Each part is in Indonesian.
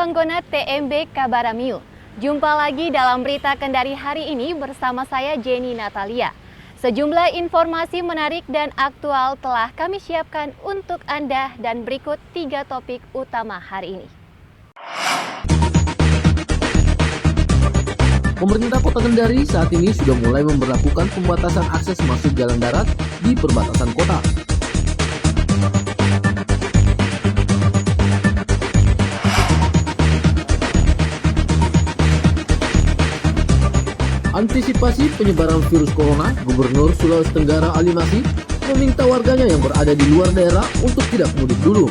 pengguna TMB Kabaramiu. Jumpa lagi dalam Berita Kendari hari ini bersama saya Jenny Natalia. Sejumlah informasi menarik dan aktual telah kami siapkan untuk Anda dan berikut 3 topik utama hari ini. Pemerintah Kota Kendari saat ini sudah mulai memberlakukan pembatasan akses masuk jalan darat di perbatasan kota. Antisipasi penyebaran virus corona, Gubernur Sulawesi Tenggara Ali Masih meminta warganya yang berada di luar daerah untuk tidak mudik dulu.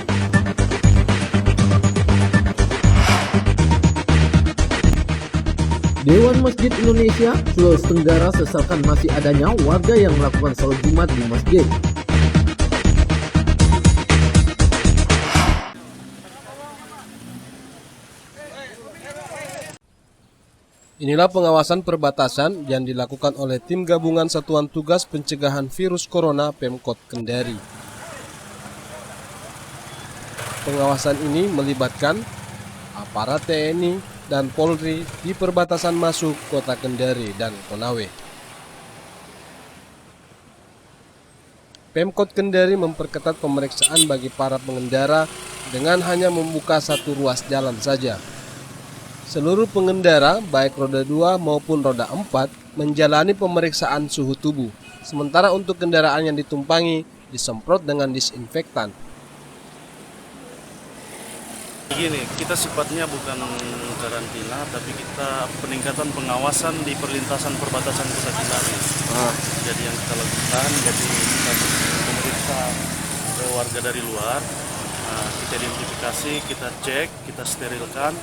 Dewan Masjid Indonesia Sulawesi Tenggara sesalkan masih adanya warga yang melakukan salat Jumat di masjid. Inilah pengawasan perbatasan yang dilakukan oleh Tim Gabungan Satuan Tugas Pencegahan Virus Corona Pemkot Kendari. Pengawasan ini melibatkan aparat TNI dan Polri di perbatasan masuk Kota Kendari dan Konawe. Pemkot Kendari memperketat pemeriksaan bagi para pengendara dengan hanya membuka satu ruas jalan saja. Seluruh pengendara, baik roda 2 maupun roda 4, menjalani pemeriksaan suhu tubuh. Sementara untuk kendaraan yang ditumpangi, disemprot dengan disinfektan. Begini, kita sifatnya bukan karantina, tapi kita peningkatan pengawasan di perlintasan perbatasan Kota Kendari. Jadi yang kita lakukan, jadi kita memeriksa warga dari luar, kita identifikasi, kita cek, kita sterilkan,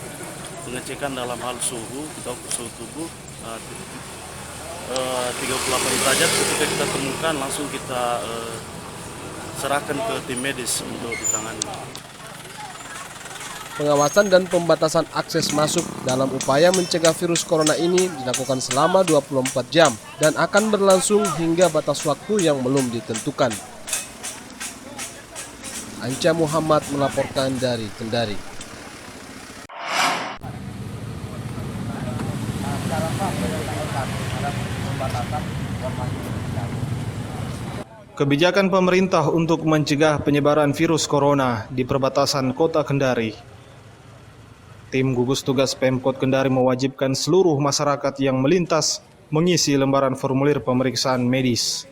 pengecekan dalam hal suhu, kita ukur suhu tubuh 38 derajat. Ketika kita temukan, langsung kita serahkan ke tim medis untuk ditangani. Pengawasan dan pembatasan akses masuk dalam upaya mencegah virus corona ini dilakukan selama 24 jam dan akan berlangsung hingga batas waktu yang belum ditentukan. Anca Muhammad melaporkan dari Kendari. Kebijakan pemerintah untuk mencegah penyebaran virus corona di perbatasan Kota Kendari. Tim gugus tugas Pemkot Kendari mewajibkan seluruh masyarakat yang melintas mengisi lembaran formulir pemeriksaan medis.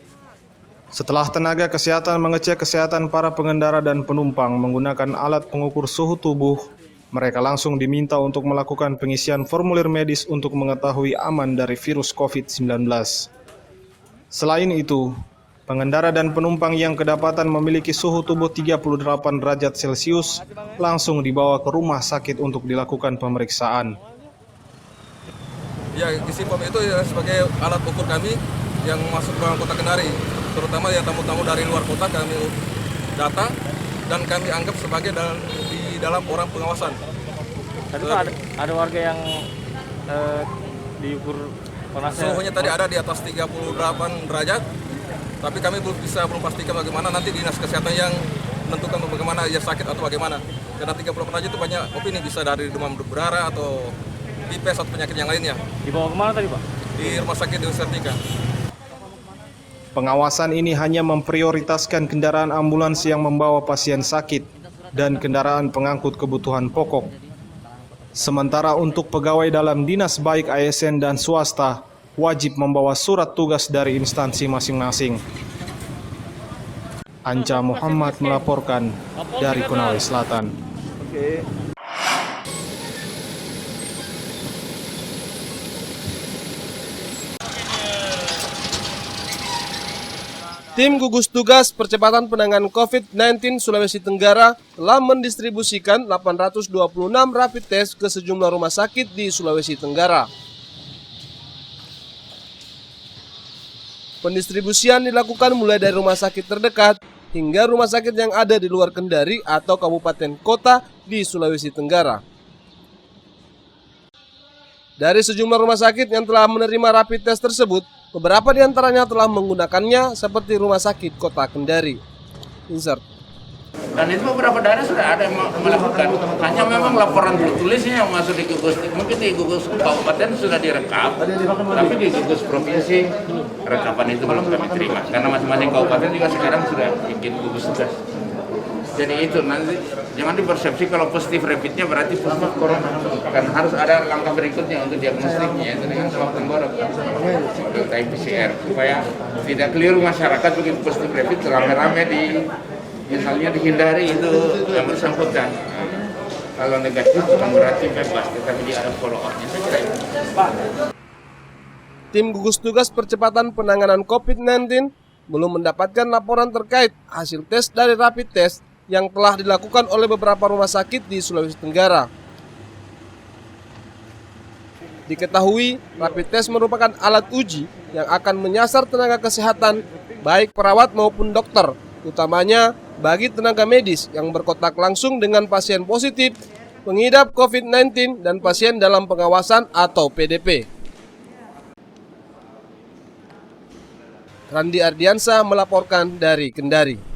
Setelah tenaga kesehatan mengecek kesehatan para pengendara dan penumpang menggunakan alat pengukur suhu tubuh, mereka langsung diminta untuk melakukan pengisian formulir medis untuk mengetahui aman dari virus COVID-19. Selain itu, pengendara dan penumpang yang kedapatan memiliki suhu tubuh 38 derajat Celcius langsung dibawa ke rumah sakit untuk dilakukan pemeriksaan. Ya, isi form itu ya sebagai alat ukur kami yang masuk ke Kota Kendari, terutama yang tamu-tamu dari luar kota kami data dan kami anggap sebagai di dalam orang pengawasan. Tadi ada warga yang diukur panasnya. Suhunya tadi ada di atas 38 derajat. Tapi kami belum pastikan bagaimana nanti dinas kesehatan yang menentukan bagaimana ia sakit atau bagaimana. Karena 38 aja itu banyak opini, bisa dari demam berdarah atau tipes atau penyakit yang lainnya. Dibawa kemana tadi, Pak? Di rumah sakit di Sertika. Pengawasan ini hanya memprioritaskan kendaraan ambulans yang membawa pasien sakit dan kendaraan pengangkut kebutuhan pokok. Sementara untuk pegawai dalam dinas baik ASN dan swasta, wajib membawa surat tugas dari instansi masing-masing. Anca Muhammad melaporkan dari Konawe Selatan. Tim gugus tugas percepatan penanganan COVID-19 Sulawesi Tenggara telah mendistribusikan 826 rapid test ke sejumlah rumah sakit di Sulawesi Tenggara. Pendistribusian dilakukan mulai dari rumah sakit terdekat hingga rumah sakit yang ada di luar Kendari atau kabupaten kota di Sulawesi Tenggara. Dari sejumlah rumah sakit yang telah menerima rapid test tersebut, beberapa di antaranya telah menggunakannya seperti Rumah Sakit Kota Kendari. Insert. Dan itu beberapa daerah sudah ada yang melakukan. Hanya memang laporan tertulisnya yang masuk di gugus, mungkin di gugus kabupaten sudah direkap, tapi di gugus provinsi rekapan itu belum kami terima. Karena masing-masing kabupaten juga sekarang sudah bikin gugus tugas. Jadi itu nanti jangan dipersepsi kalau positif rapidnya berarti positif corona. Kan harus ada langkah berikutnya untuk diagnostiknya, yaitu dengan swab tenggorokan atau PCR supaya tidak keliru masyarakat begitu positif rapid rame-rame di misalnya dihindari itu yang bersangkutan. Kalau negatif bukan berarti bebas, tetapi dia ada follow up-nya. Saya kira itu. Tim gugus tugas percepatan penanganan COVID-19 belum mendapatkan laporan terkait hasil tes dari rapid test yang telah dilakukan oleh beberapa rumah sakit di Sulawesi Tenggara. Diketahui, rapid test merupakan alat uji yang akan menyasar tenaga kesehatan, baik perawat maupun dokter, utamanya bagi tenaga medis yang berkontak langsung dengan pasien positif, pengidap COVID-19, dan pasien dalam pengawasan atau PDP. Randi Ardiansa melaporkan dari Kendari.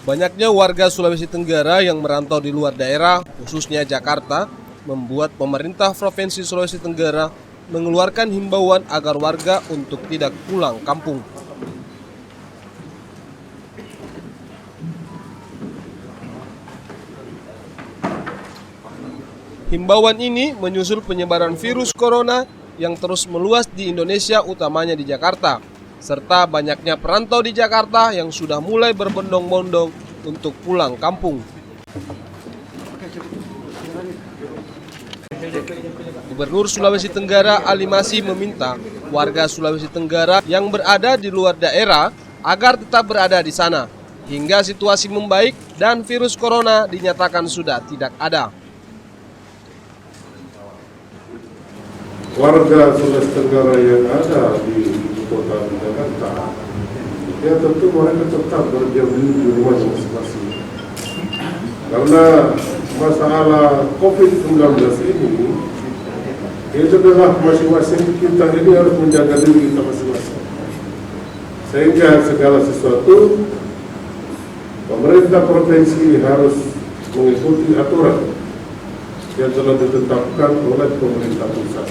Banyaknya warga Sulawesi Tenggara yang merantau di luar daerah, khususnya Jakarta, membuat pemerintah Provinsi Sulawesi Tenggara mengeluarkan himbauan agar warga untuk tidak pulang kampung. Himbauan ini menyusul penyebaran virus corona yang terus meluas di Indonesia, utamanya di Jakarta, serta banyaknya perantau di Jakarta yang sudah mulai berbondong-bondong untuk pulang kampung. Gubernur Sulawesi Tenggara Ali Masih meminta warga Sulawesi Tenggara yang berada di luar daerah agar tetap berada di sana hingga situasi membaik dan virus corona dinyatakan sudah tidak ada. Warga Sulawesi Tenggara yang ada di kota Jakarta, ya tentu mereka tetap berdiam diri di rumahnya masing-masing. Karena masalah COVID-19 ini, itu adalah masing-masing kita ini harus menjaga diri kita masing-masing. Sehingga segala sesuatu, pemerintah provinsi harus mengikuti aturan yang telah ditetapkan oleh pemerintah pusat.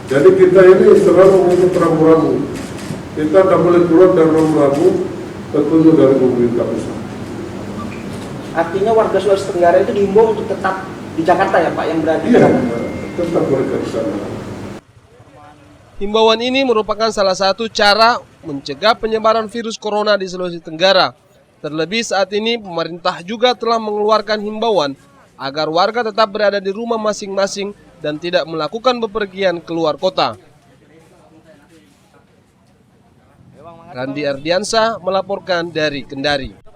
Jadi kita ini selalu mengikuti rambu-rambu. Kita tidak boleh keluar dari rambu-rambu tertentu dari pemerintah pusat. Artinya warga Sulawesi Tenggara itu dihimbau untuk tetap di Jakarta ya Pak, yang berada di Jakarta? Iya, tetap mereka di sana. Himbauan ini merupakan salah satu cara mencegah penyebaran virus corona di Sulawesi Tenggara. Terlebih saat ini pemerintah juga telah mengeluarkan himbauan agar warga tetap berada di rumah masing-masing dan tidak melakukan bepergian keluar kota. Randi Ardiansa melaporkan dari Kendari.